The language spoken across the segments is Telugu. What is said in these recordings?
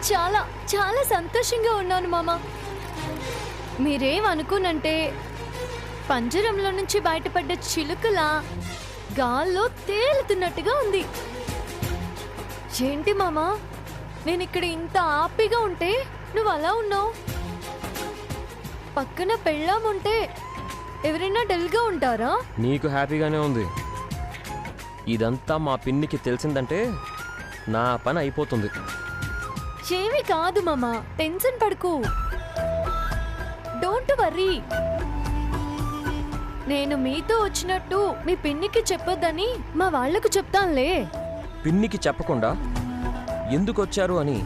చాలా చాలా సంతోషంగా ఉన్నాను మామ. మీరేం అనుకోనంటే పంజరంలో నుంచి బయటపడ్డ చిలుకలా గాల్లో తేలుతున్నట్టుగా ఉంది. ఏంటి మామ, నేను ఇక్కడ ఇంత హ్యాపీగా ఉంటే నువ్వు అలా ఉన్నావు? పక్కన పెళ్ళాం ఉంటే ఎవరైనా డల్గా ఉంటారా? నీకు హ్యాపీగానే ఉంది. ఇదంతా మా పిన్నికి తెలిసిందంటే నా పని అయిపోతుంది. ఏమీ కాదు మామ, టెన్షన్ పడుకు. Don't worry. నేను మీతో వచ్చినట్టు మీ పిన్నికి చెప్పొద్దని మా వాళ్లకు చెప్తానులే. పిన్నికి చెప్పకుండా ఎందుకు వచ్చారు అని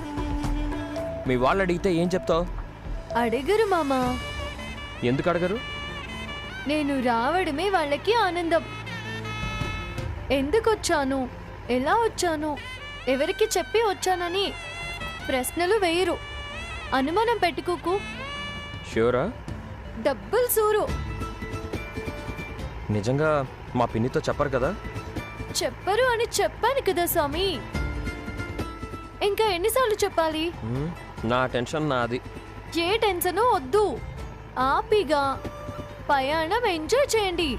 మీ వాళ్ళు అడిగితే ఏం చెప్తావు? అడిగరు మామ. ఎందుకు అడగరు? నేను రావడమే వాళ్ళకి ఆనందం. ఎందుకు వచ్చాను, ఎలా వచ్చాను, ఎవరికి చెప్పి వచ్చానని ప్రశ్నలు వేయరు. అనుమానం పెట్టుకోకు. ష్యూరా? డబ్బులు సూరు. నిజంగా మా పిన్నితో చెప్పరు కదా? చెప్పరు అని చెప్పాను కదా స్వామి. ఇంకా ఎన్నిసార్లు చెప్పాలి? నా టెన్షన్ నాది. ఏ టెన్షను వద్దు. హ్యాపీగా ప్రయాణం ఎంజాయ్ చేయండి.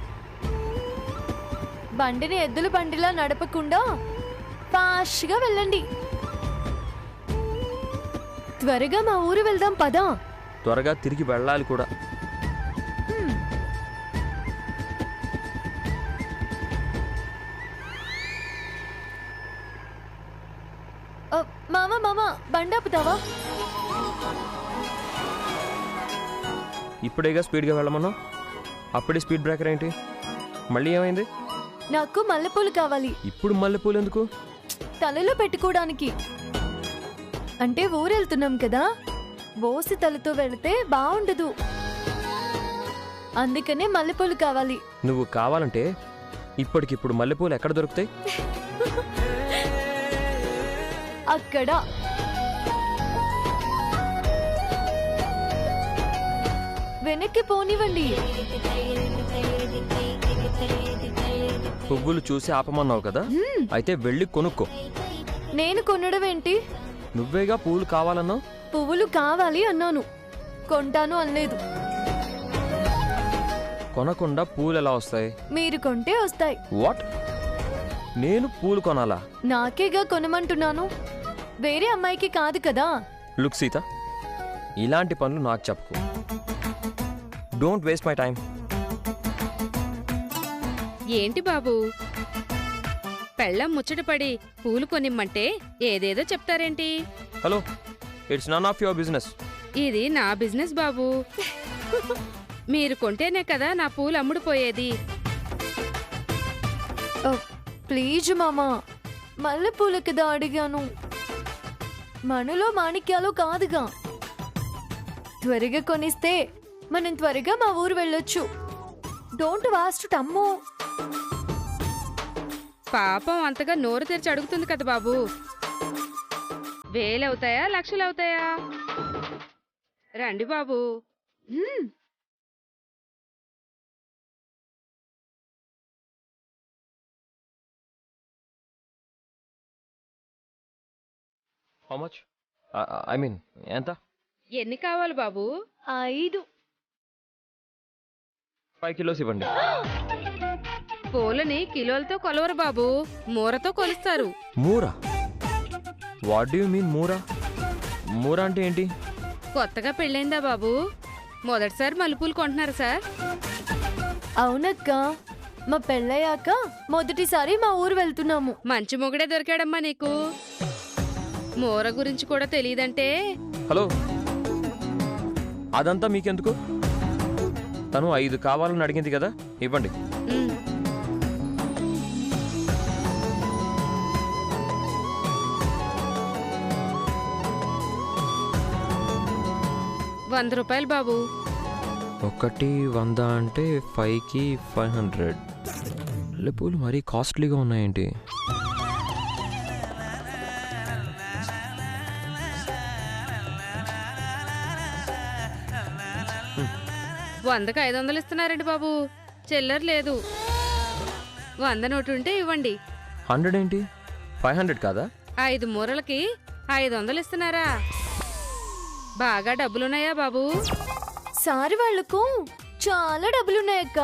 బండిని ఎద్దుల బండిలా నడపకుండా ఫాస్ట్గా వెళ్ళండి. త్వరగా మా ఊరు వెళ్దాం పదా. త్వరగా తిరిగి వెళ్ళాలి కూడా. మామ మామ, బండాపుతావా? ఇప్పుడేగా స్పీడ్గా వెళ్ళమన్నా, అప్పుడే స్పీడ్ బ్రేకర్ ఏంటి? మళ్ళీ ఏమైంది? నాకు మల్లెపూలు కావాలి. ఇప్పుడు మల్లెపూలు ఎందుకు? తలలో పెట్టుకోవడానికి. అంటే ఊరెళ్తున్నాం కదా, బోసి తలతో వెళితే బాగుండదు. అందుకనే మల్లెపూలు కావాలి. నువ్వు కావాలంటే ఇప్పటికిప్పుడు మల్లెపూలు ఎక్కడ దొరుకుతాయి? అక్కడ. వెనక్కి పోనివ్వండి. పువ్వులు చూసి ఆపమన్నావు కదా, అయితే వెళ్ళి కొనుక్కో. నేను కొనడం ఏంటి? నువ్వేగా పువ్వులు కావాలన్నావు. పువ్వులు కావాలి అన్నాను, కొంటాను అనలేదు. కొనకుండా పూలు ఎలా వస్తాయి? మీరు కొంటే వస్తాయి. వాట్? నేను పూలు కొనాలా? నాకేగా కొనమంటున్నాను, వేరే అమ్మాయికి కాదు కదా. లుక్ సీత, ఇలాంటి పనులు నాకు చెప్పుకో. Don't waste my time. ఏంటి బాబు, పెళ్ళం ముచ్చటపడి పూలు కొనిమ్మంటే ఏదేదో చెప్తారేంటి? Hello, it's none of your business. ఇది నా బిజినెస్ బాబు. మీరు కొంటేనే కదా నా పూలు అమ్ముడుపోయేది. ప్లీజ్ మామా, మల్లెపూలు కదా అడిగాను, మనలో మాణిక్యాలు కాదుగా. త్వరగా కొనిస్తే మనం త్వరగా మా ఊరు వెళ్ళొచ్చు. డోంట్ వాస్ట్ టమ్మో. పాపం అంతగా నోరు తెరిచి అడుగుతుంది కదా బాబు. వేలవుతాయా లక్షలవుతాయా? రండి బాబు. How much? ఐ మీన్ ఎంత? ఎన్ని కావాలి బాబు? 5. 5 కిలోస్ ఇవ్వండి. పూలని కిలోలతో కొలవరు బాబు, మూరతో కొలుస్తారు. మూరా? వాట్ డూ యు మీన్ మూరా? మూరా అంటే ఏంటి? కొత్తగా పెళ్ళైందా బాబు? మొదటిసారి మల్లెపూలు కొంటున్నారు సార్? అవునక్క, మా పెళ్ళయ్యాక మొదటిసారి మా ఊరు వెళ్తున్నాము. మంచి మొగుడే దొరికాడమ్మా నీకు. మూర గురించి కూడా తెలియదంటే. హలో, అదంతా మీకెందుకు? తను 5 కావాలని అడిగింది కదా, ఇవ్వండి. ₹100 బాబు. 100 అంటే 5కి 500. మల్లెపూలు మరీ కాస్ట్లీగా ఉన్నాయేంటి? వందకి 500 ఇస్తున్నారండి బాబు, చిల్లర లేదు. 100 నోటు ఉంటే ఇవ్వండి. 100 ఏంటి? 500 కాదా? 5 మూరలకి 500 ఇస్తున్నారా? బాగా డబ్బులున్నాయా బాబు? సారి వాళ్లకు చాలా డబ్బులున్నాయక్క.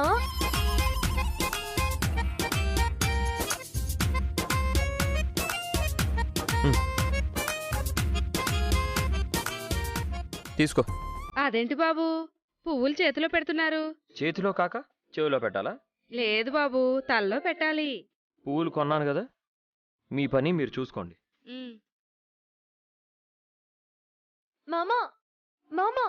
తీసుకో. అదేంటి బాబు పువ్వులు చేతిలో పెడుతున్నారు? చేతిలో కాక చెవిలో పెట్టాలా? లేదు బాబు, తల్లో పెట్టాలి. పువ్వులు కొన్నాను కదా, మీ పని మీరు చూసుకోండి. మామా మామా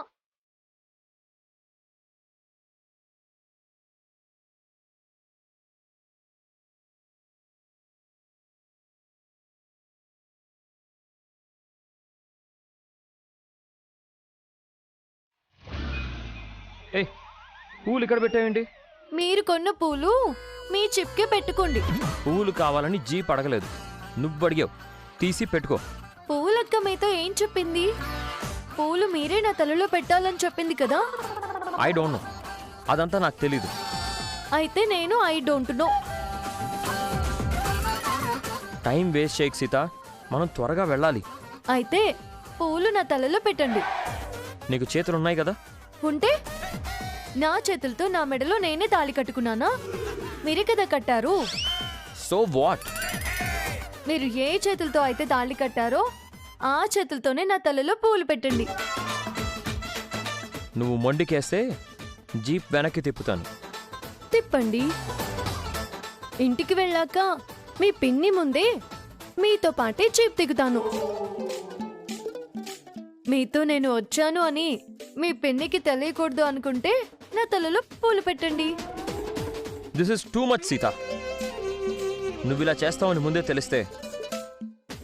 ఏ పువ్వులు ఇక్కడ పెట్టావేంటి? మీరు కొన్న పూలు మీ చిప్కే పెట్టుకోండి. పువ్వులు కావాలని జీప్ అడగలేదు, నువ్వు అడిగావు. తీసి పెట్టుకో. పువ్వులక్క మీతో ఏం చెప్పింది? పూలు మీరే నా తలలో పెట్టాలని చెప్పింది కదా. ఐ డోంట్ నో, అదంతా నాకు తెలీదు. అయితే నేను I don't know. Time waste చేయకు సీత, మనం త్వరగా వెళ్ళాలి. అయితే పూలు నా తలలో పెట్టండి. నీకు చేతులున్నాయి కదా. ఉంటే నా చేతులతో నా మెడలో నేనే తాళి కట్టుకున్నానా? మీరే కదా కట్టారు. So what? మీరు ఏ చేతులతో అయితే తాళి కట్టారో ఆ చేతులతోనే నా తలలో పూలు పెట్టండి. నువ్వు మొండికేస్తే జీప్ వెనక్కి తిప్పుతాను. తిప్పండి. ఇంటికి వెళ్ళాక మీ పిన్ని ముందే మీతో పాటే జీప్ దిగుతాను. మీతో నేను వచ్చాను అని మీ పిన్నికి తెలియకూడదు అనుకుంటే నా తలలో పూలు పెట్టండి. This is too much Sita. నువ్వు ఇలా చేస్తావని ముందే తెలిస్తే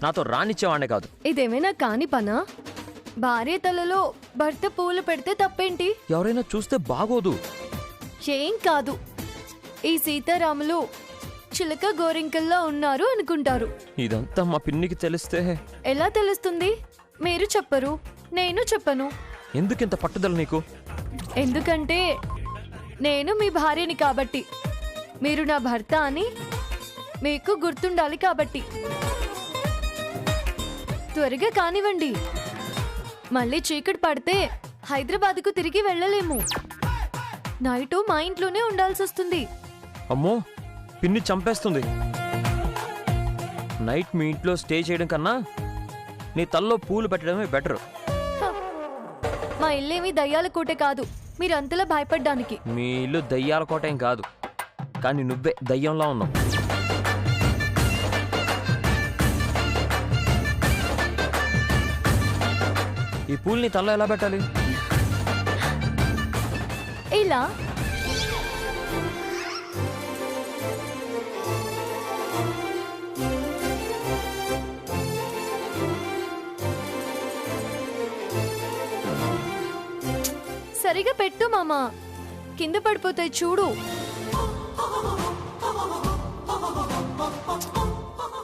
నాతో రానిచ్చేవాడే కాదు. ఇదేమైనా కాని పనా? భార్య తలలో భర్త పూలు పెడితే తప్పేంటి? ఎవరైనా చూస్తే బాగోదు. ఏం కాదు. ఈ సీతారాములు చిలక గోరింకల్లా ఉన్నారు అనుకుంటారు. ఇదంతా మా పిన్నికి తెలిస్తే ఎలా తెలుస్తుంది? మీరు చెప్పరు, నేను చెప్పను. ఎందుకింత పట్టుదల నీకు? ఎందుకంటే నేను మీ భార్యని కాబట్టి, మీరు నా భర్త అని మీకు గుర్తుండాలి కాబట్టి. త్వరగా కానివ్వండి, మళ్ళీ చీకటి పడితే హైదరాబాద్కు తిరిగి వెళ్ళలేము. నైటు మా ఇంట్లోనే ఉండాల్సి వస్తుంది. అమ్మో, పిన్ని చంపేస్తుంది. నైట్ మీ ఇంట్లో స్టే చేయడం కన్నా నీ తల్లో పూలు పెట్టడమే బెటర్. హ, మా ఇల్లేమి దయ్యాల కోటే కాదు మీరంతలా భయపడ్డానికి. మీ ఇల్లు దయ్యాల కోటేం కాదు, కానీ నువ్వే దయ్యంలా ఉన్నావు. ఈ పూల్ని తల్లో ఎలా పెట్టాలి? ఇలా. సరిగా పెట్టు మామా, కింద పడిపోతాయి చూడు.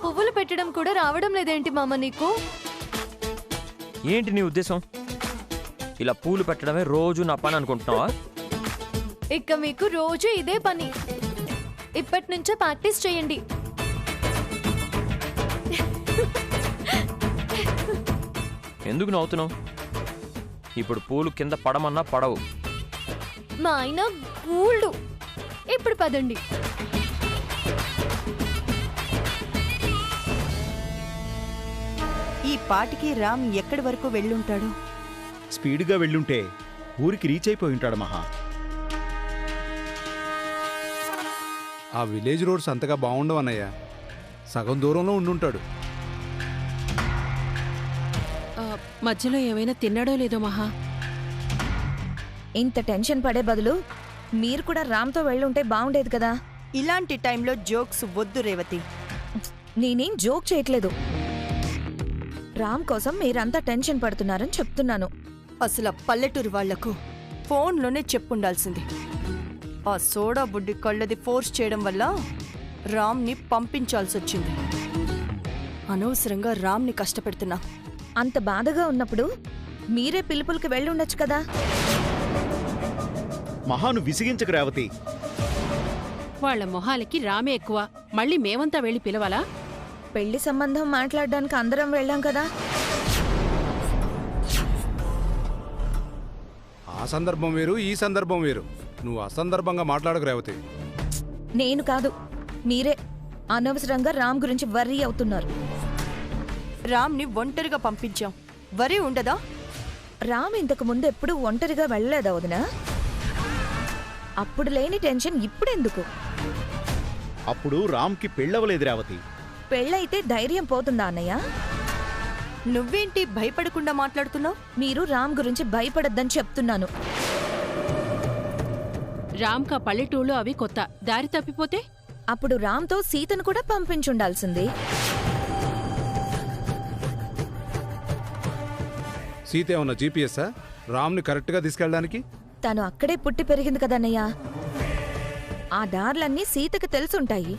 పువ్వులు పెట్టడం కూడా రావడం లేదేంటి మామ నీకు? ఏంటి నీ ఉద్దేశం? ఇలా పూలు పెట్టడమే రోజు నా పని అనుకుంటున్నావా? ఇక మీకు రోజు ఇదే పని. ఇప్పటి నుంచే ప్రాక్టీస్ చేయండి. ఎందుకు నవ్వుతున్నావు? ఇప్పుడు పూలు కింద పడమన్నా పడవు. మా ఆయన గూల్డు. ఇప్పుడు పదండి. ఈ పాటికి రామ్ ఎక్కడి వరకు వెళ్ళుంటాడు? స్పీడ్గా వెళ్ళుంటే ఊరికి రీచ్ అయిపోయి ఉంటాడు మహా. ఆ విలేజ్ రోడ్స్ అంతగా బాగుండవు అన్నయ్య, సగం దూరంలో ఉండుంటాడు. మధ్యలో ఏమైనా తిన్నాడో లేదో మహా. ఇంత టెన్షన్ పడే బదులు మీరు కూడా రామ్తో వెళ్ళుంటే బాగుండేది కదా. ఇలాంటి టైంలో జోక్స్ వద్దు రేవతి. నేనేం జోక్ చేయట్లేదు. రామ్ కోసం మీరంతా టెన్షన్ పడుతున్నారని చెప్తున్నాను. అసలు ఆ పల్లెటూరు వాళ్లకు ఫోన్లోనే చెప్పుండాల్సింది. ఆ సోడా బుడ్డి కళ్ళది ఫోర్స్ చేయడం వల్ల రామ్ని పంపించాల్సొచ్చింది. అనవసరంగా రామ్ని కష్టపెడుతున్నా. అంత బాధగా ఉన్నప్పుడు మీరే పిలుపులకి వెళ్ళుండొచ్చు కదా. మహాను విసిగించకు రేవతి. వాళ్ల మొహాలకి రామే ఎక్కువ, మళ్ళీ మేమంతా వెళ్ళి పిలవాలా? పెళ్లి సంబంధం మాట్లాడడానికి అందరం వెళ్ళాం కదా. ఆ సందర్భం వేరు, ఈ సందర్భం వేరు. నువ్వు అసందర్భంగా మాట్లాడకు రేవతి. నేను కాదు, మీరే అనవసరంగా రామ్ గురించి వర్రీ అవుతున్నారు. రామ్ని ఒంటరిగా పంపించాం, వరి ఉండదా? రామ్ ఇంతకు ముందు ఎప్పుడు ఒంటరిగా వెళ్ళలేదా వదినా? అప్పుడు లేని టెన్షన్ ఇప్పుడెందుకు? అప్పుడు రామ్కి పెళ్ళవలేదు రేవతి. పెళ్ళైతే ధైర్యం పోతుందా అన్నయ్య? నువ్వేంటి భయపడకుండా మాట్లాడుతున్నావు? మీరు రామ్ గురించి భయపడొద్దని చెప్తున్నాను. రామ్కా పల్లెటూళ్ళు అవి కొత్త, దారి తప్పిపోతే అప్పుడు రామ్తో సీతను కూడా పంపించుండాల్సింది. సీత ఏమన్నా జీపీఎస్సా రామ్ని కరెక్ట్గా తీసుకెళ్ళడానికి? తను అక్కడే పుట్టి పెరిగింది కదన్నయ్య. ఆ దారులన్నీ సీతకు తెలుసుంటాయి.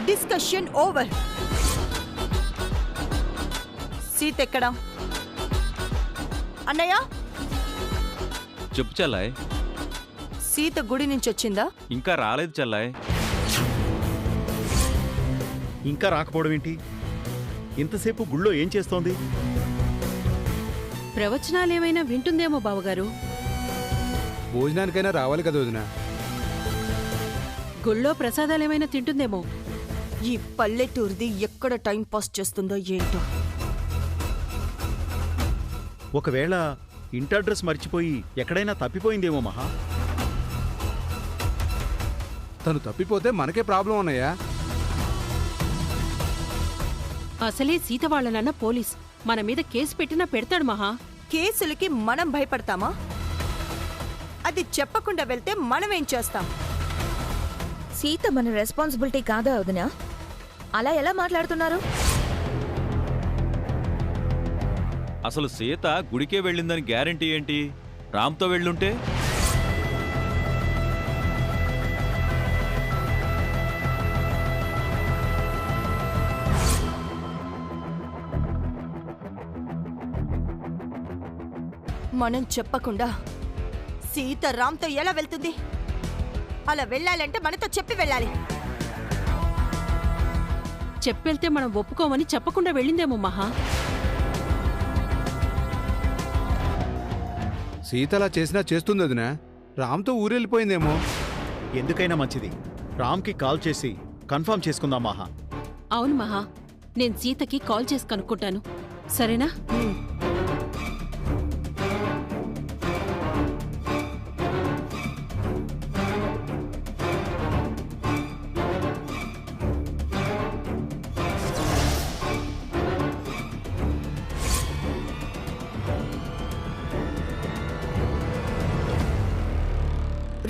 Discussion over. సీత ఎక్కడా? అన్నయ్య, చెప్పు చెల్లాయ్. సీత గుడి నుంచి వచ్చిందా? ఇంకా రాలేదు చెల్లాయ్. ఇంకా రాకపోవడం ఏంటి? ఇంతసేపు గుళ్ళో ఏం చేస్తోంది? ప్రవచనాలేమైనా వింటుందేమో బావగారు. భోజనానికైనా రావాలి కదా వదిన. గుళ్ళో ప్రసాదాలేమైనా తింటుందేమో. ఈ పల్లెటూరిది ఎక్కడ టైం పాస్ చేస్తుందో ఏంటో. ఒకవేళ ఇంటి అడ్రస్ మర్చిపోయి ఎక్కడైనా తప్పిపోయిందేమో మహా. తను తప్పిపోతే మనకే ప్రాబ్లం అన్నయ్యా. అసలే సీత వాళ్ళనన్న పోలీస్ మన మీద కేసు పెట్టినా పెడతాడు మహా. కేసులకి మనం భయపడతామా? అది చెప్పకుండా వెళ్తే మనమేం చేస్తాం? సీత మన రెస్పాన్సిబిలిటీ కాదా వదినా? అలా ఎలా మాట్లాడుతున్నారు? అసలు సీత గుడికే వెళ్ళిందని గ్యారెంటీ ఏంటి? రామ్తో వెళ్ళుంటే? మనం చెప్పకుండా సీత రామ్తో ఎలా వెళ్తుంది? అలా వెళ్ళాలంటే మనతో చెప్పి వెళ్ళాలి. చెప్పెళ్తే మనం ఒప్పుకోమని చెప్పకుండా వెళ్ళిందేమో మహా. సీత అలా చేసినా చేస్తుంది వదిన. రామ్తో ఊరెళ్ళిపోయిందేమో. ఎందుకైనా మంచిది రామ్కి కాల్ చేసి కన్ఫర్మ్ చేసుకుందాం మహా. అవును మహా, నేను సీతకి కాల్ చేసి కనుక్కుంటాను. సరేనా?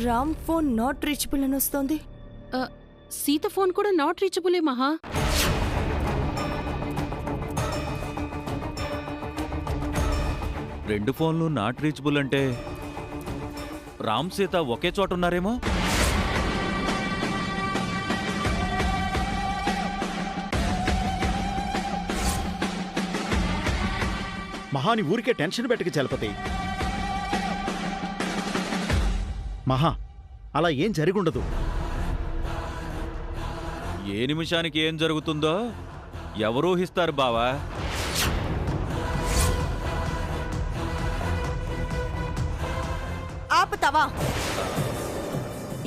రామ్ ఫోన్ నాట్ రీచబుల్ అని వస్తోంది. సీత ఫోన్ కూడా నాట్ రీచబులే మహా. రెండు ఫోన్లు నాట్ రీచబుల్ అంటే రామ్ సీత ఒకే చోట ఉన్నారేమో. మహాని ఊరికే టెన్షన్ పెట్టక చలపతి. మహా అలా ఏం జరిగుండదు. ఏ నిమిషానికి ఏం జరుగుతుందో ఎవరు ఊహిస్తారు బావా? ఆపుతావా?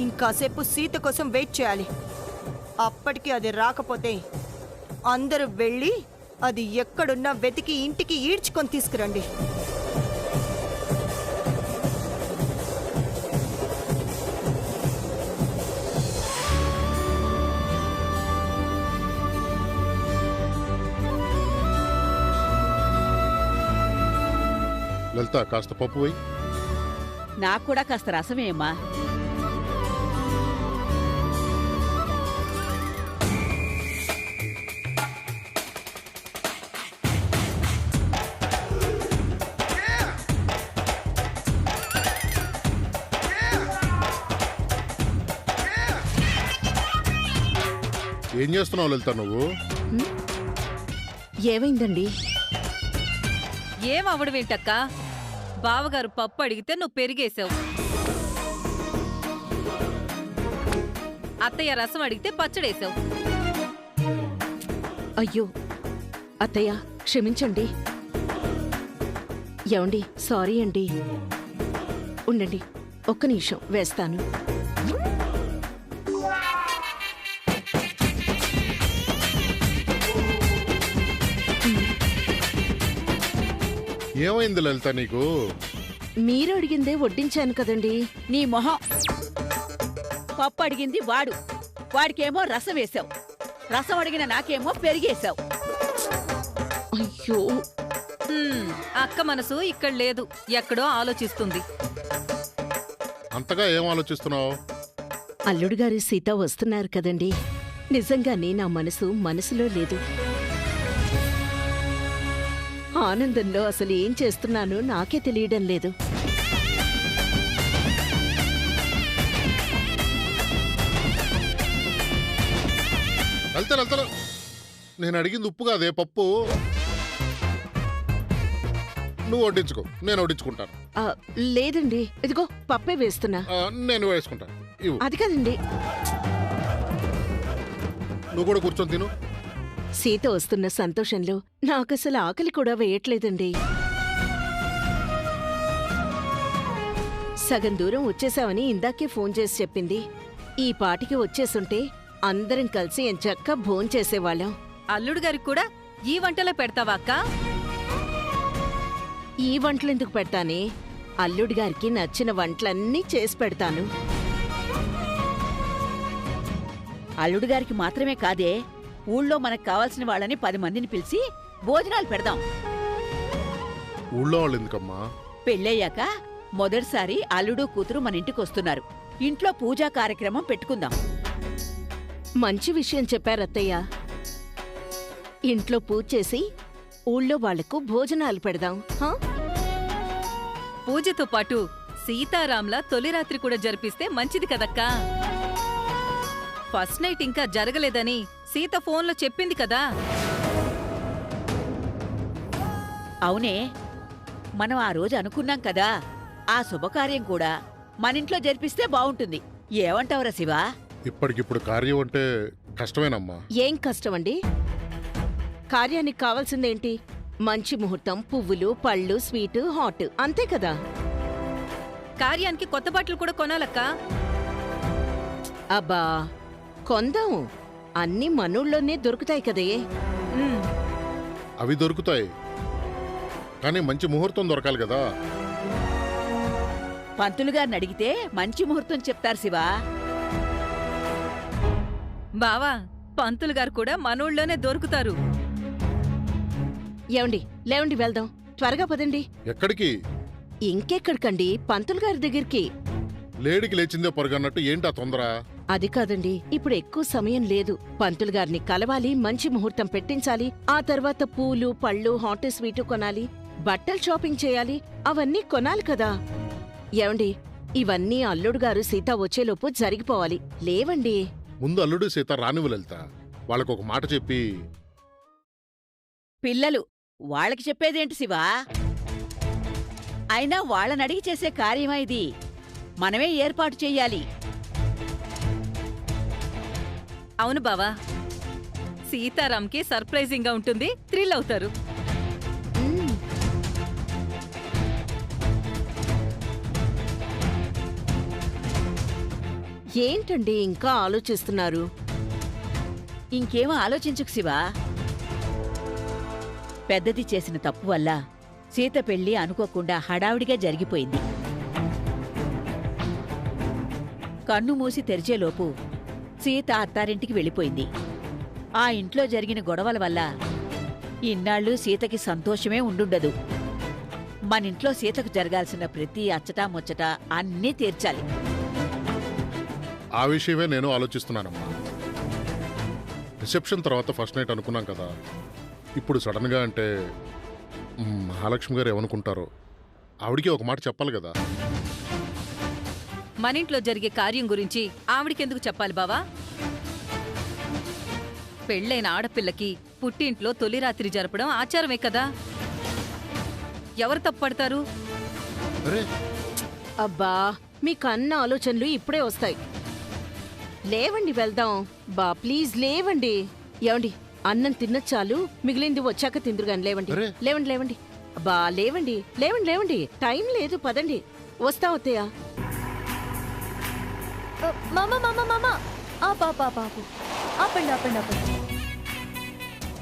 ఇంకాసేపు సీత కోసం వెయిట్ చేయాలి. అప్పటికి అది రాకపోతే అందరూ వెళ్ళి అది ఎక్కడున్నా వెతికి ఇంటికి ఈడ్చుకొని తీసుకురండి. లలిత కాస్త పప్పు పోయి. నాకు కూడా కాస్త రసమేమ్మా. ఏం చేస్తున్నావు లలిత నువ్వు? ఏమైందండి? ఏం అవడమేంటక్క? బావగారు పప్పు అడిగితే నువ్వు పెరిగేశావు. అత్తయ్య రసం అడిగితే పచ్చడేశావు. అయ్యో అత్తయ్య క్షమించండి. ఏమండి సారీ అండి. ఉండండి, ఒక్క నిమిషం వేస్తాను. ఏమైంది లలిత నీకు? మీరు అడిగిందే వడ్డించాను కదండి. నీ మొహం. పప్పు అడిగింది వాడు, వాడికేమో రసం వేశావు. రసం అడిగిన నాకేమో పెరిగేశావు. అయ్యో, అక్క మనసు ఇక్కడ లేదు, ఎక్కడో ఆలోచిస్తుంది. అంతగా ఏం ఆలోచిస్తున్నావు? అల్లుడు గారు సీత వస్తున్నారు కదండి. నిజంగానే నా మనసులో లేదు. ఆనందంలో అసలు ఏం చేస్తున్నానో నాకే తెలియడం లేదు. లలిత, నేను అడిగింది ఉప్పు కాదే, పప్పు. నువ్వు వడ్డించుకో, నేను వడ్డించుకుంటాను. లేదండి, ఇదిగో పప్పే వేస్తున్నా. నేను వేసుకుంటాను. ఇవ్వు. అది కాదండి. నువ్వు కూడా కూర్చొని తిను. సీత వస్తున్న సంతోషంలో నాకసలు ఆకలి కూడా వేయట్లేదండి. సగం దూరం వచ్చేసావని ఇందాకే ఫోన్ చేసి చెప్పింది. ఈ పాటికి వచ్చేసుంటే అందరం కలిసి ఎంచక్కా భోంచేసేవాళ్ళం. అల్లుడు గారికి కూడా ఈ వంటలో పెడతావా అక్క? ఈ వంటలెందుకు పెడతానే? అల్లుడి గారికి నచ్చిన వంటలన్నీ చేసి పెడతాను. అల్లుడు గారికి మాత్రమే కాదే, ఊళ్ళో మనకు కావాల్సిన వాళ్ళని 10 మందిని పిలిచి భోజనాలు పెడదాం. ఊళ్ళో వాళ్ళు ఎందుకమ్మా? పెళ్ళయ్యాక మొదటిసారి అల్లుడు కూతురు మన ఇంటికి వస్తున్నారు. ఇంట్లో పూజా కార్యక్రమం పెట్టుకుందాం. మంచి విషయం చెప్పారత్తయ్య. ఇంట్లో పూజ చేసి ఊళ్ళో వాళ్లకు భోజనాలు పెడదాం. పూజతో పాటు సీతారాంల తొలి రాత్రి కూడా జరిపిస్తే మంచిది కదక్కా. ఫస్ట్ నైట్ ఇంకా జరగలేదని సీత ఫోన్లో చెప్పింది కదా. అవునే, మనం ఆ రోజు అనుకున్నాం కదా, ఆ శుభకార్యం కూడా మనింట్లో జరిపిస్తే బావుంటుంది. ఏమంటావురా శివా? ఇప్పటికిప్పుడు కార్యం అంటే కష్టమేనమ్మా. ఏం కష్టమండి? కార్యానికి కావాల్సిందేంటి? మంచి ముహూర్తం, పువ్వులు, పళ్ళు, స్వీటు, హాట్, అంతే కదా. కార్యానికి కొత్త బట్టలు కూడా కొనాలక్కా. అబ్బా, కొందాం. అన్నీ మనూళ్ళోనే దొరుకుతాయి కదే. అవి దొరుకుతాయి, కానీ మంచి ముహూర్తం దొరకాలి కదా. పంతులు గారిని అడిగితే మంచి ముహూర్తం చెప్తారు శివా. బావా, పంతులు గారు కూడా మనూళ్ళోనే దొరుకుతారు. ఏమండి, లేవండి, వెళ్దాం. త్వరగా పదండి. ఎక్కడికి? ఇంకెక్కడికండి, పంతులు గారి దగ్గరికి. లేడికి లేచిందే పొరగన్నట్టు ఏంటా తొందర? అది కాదండి, ఇప్పుడు ఎక్కువ సమయం లేదు. పంతులు గారిని కలవాలి, మంచి ముహూర్తం పెట్టించాలి. ఆ తర్వాత పూలు, పళ్ళు, హాట్ స్వీటు కొనాలి, బట్టలు షాపింగ్ చేయాలి. అవన్నీ కొనాలి కదా. ఏమండి, ఇవన్నీ అల్లుడు గారు సీత వచ్చేలోపు జరిగిపోవాలి. లేవండి. ముందు అల్లుడు సీత రానివ్వు లలిత. వాళ్ళకొక మాట చెప్పి. పిల్లలు వాళ్ళకి చెప్పేదేంటి శివా? అయినా వాళ్ళని అడిగి చేసే కార్యమా ఇది? మనమే ఏర్పాటు చెయ్యాలి. అవును బావా, సీతారాంకి సర్ప్రైజింగ్ గా ఉంటుంది, థ్రిల్ అవుతారు. ఏంటండి ఇంకా ఆలోచిస్తున్నారు? ఇంకేమో ఆలోచించుకు శివా. పెద్దది చేసిన తప్పు వల్ల సీత పెళ్లి అనుకోకుండా హడావిడిగా జరిగిపోయింది. కన్ను మూసి తెరిచేలోపు సీత అత్తారింటికి వెళ్ళిపోయింది. ఆ ఇంట్లో జరిగిన గొడవల వల్ల ఇన్నాళ్ళు సీతకి సంతోషమే ఉండుండదు. మనింట్లో సీతకు జరగాల్సిన ప్రతి అచ్చటా ముచ్చటా అన్నీ తీర్చాలి. ఆ విషయమే నేను ఆలోచిస్తున్నానమ్మా. రిసెప్షన్ తర్వాత ఫస్ట్ నైట్ అనుకున్నాం కదా, ఇప్పుడు సడన్గా అంటే మహాలక్ష్మి గారు ఏమనుకుంటారో. ఆవిడికి ఒక మాట చెప్పాలి కదా. మనింట్లో జరిగే కార్యం గురించి ఆవిడికెందుకు చెప్పాలి బావా? పెళ్ళైన ఆడపిల్లకి పుట్టింట్లో తొలి రాత్రి జరపడం ఆచారమే కదా. ఎవరు తప్పడతారు? అబ్బా, మీకన్న ఆలోచనలు ఇప్పుడే వస్తాయి. లేవండి, వెళ్దాం. బా ప్లీజ్ లేవండి. ఏవండి, అన్నం తిన్న చాలు, మిగిలింది వచ్చాక తిందురుగాని. లేవండి, లేవండి, లేవండి. బా లేవండి లేవండి లేవండి టైం లేదు పదండి వస్తాం అత్తయ్య. మామ మామ మామ పాపు ఆపండి ఆపండి ఆపండి.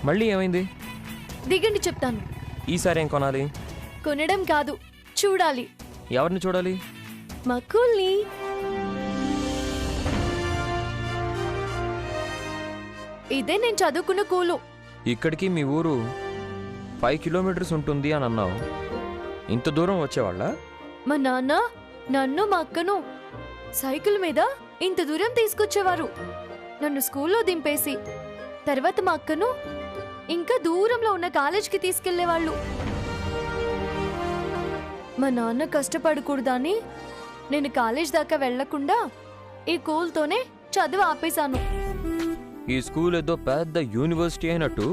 మళ్ళీ ఏమైంది? దిగండి చెప్తాను. ఈసారి ఏం కొనాలి? కొనడం కాదు, చూడాలి. ఎవరిని చూడాలి? మక్కుల్ని. ఇదే నేను చదువుకున్న కూలు. ఇక్కడికి మీ ఊరు 5 కిలోమీటర్స్ ఉంటుంది అని అన్నావు. ఇంత దూరం వచ్చేవాళ్ళ? మా నాన్న నన్ను మా అక్కను సైకిల్ మీద ఇంత దూరం తీసుకొచ్చేవారు. నన్ను స్కూల్లో దింపేసి తర్వాత మా అక్కను ఇంకా దూరంలో ఉన్న కాలేజ్కి తీసుకెళ్లేవాళ్ళు. మా నాన్న కష్టపడకూడదని నేను కాలేజ్ దాకా వెళ్లకుండా ఈ కూల్తోనే చదువు ఆపేశాను. ఈ స్కూల్ ఏదో పెద్ద యూనివర్సిటీ అయినట్టు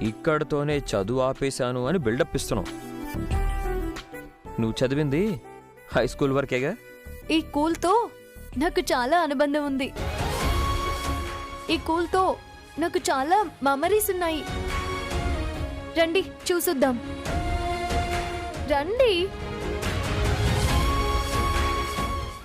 ఇక్కడతోనే చదువు ఆపేశాను అని బిల్డప్ ఇస్తున్నావు. నువ్వు చదివింది హై స్కూల్ వరకేగా. ఈ కూల్తో నాకు చాలా అనుబంధం ఉంది. ఈ కూల్తో నాకు చాలా మెమరీస్ ఉన్నాయి. రండి చూసుద్దాం. రండి.